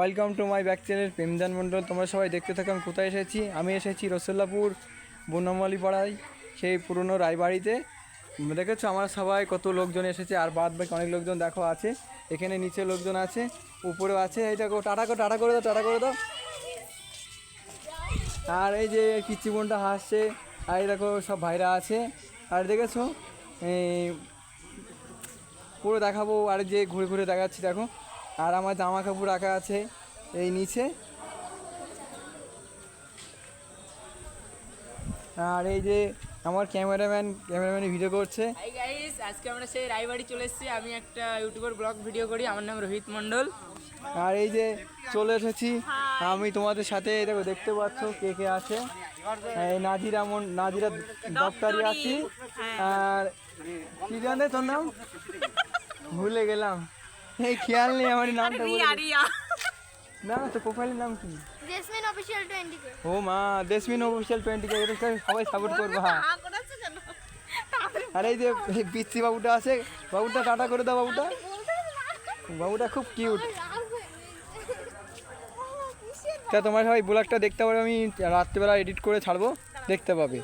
Welcome to my back channel Premdan Mondal. তোমরা সবাই দেখতে থাকো আমি কোথায় এসেছি। আমি এসেছি রসুল্লাপুর বনমালী পাড়ায়, সেই পুরনো রায়বাড়িতে। দেখেছো আমার সবাই কত লোকজন এসেছে, আর বাদ বাকি অনেক লোকজন দেখো আছে, এখানে নিচে লোকজন আছে, উপরেও আছে। এই দেখো টাটা করে দাও, টাটা করে দাও। আর এই যে পিচ্চি বোনটা হাসছে, আর এই দেখো সব ভাইরা আছে। আর দেখেছো পুরো দেখাবো, আর যে ঘুরে ঘুরে দেখাচ্ছি দেখো। আর আমার জামা কাপড় রাখা আছে এই নিচে। আর এই যে আমার ক্যামেরাম্যান ভিডিও করছে। হাই গাইস, আজকে আমরা সেই রায়বাড়ি চলে এসেছি। আমি একটা ইউটিউবার ব্লগ ভিডিও করি, আমার নাম রোহিত মণ্ডল। আর এই যে চলে এসেছি আমি তোমাদের সাথে, দেখো দেখতে পাচ্ছ কে কে আছে। এই নাজিরা দপ্তরি আছি। আর কি জানে তোর নাম, ভুলে গেলাম, এই খেয়াল নেই আমার নামটা। না তো প্রোফাইলের নাম কি? Jasmine official 20K। ও মা, জেসমিন অফিশিয়াল 20K, সবাই সাপোর্ট করবা। আর এই যে পিচ্ছি বাবুটা আছে, বাবুটা টাটা করে দাও। বাবুটা খুব কিউট। তা তোমরা সবাই ব্লগটা দেখতে পারবে, আমি রাত্রিবেলা এডিট করে ছাড়বো, দেখতে পাবে।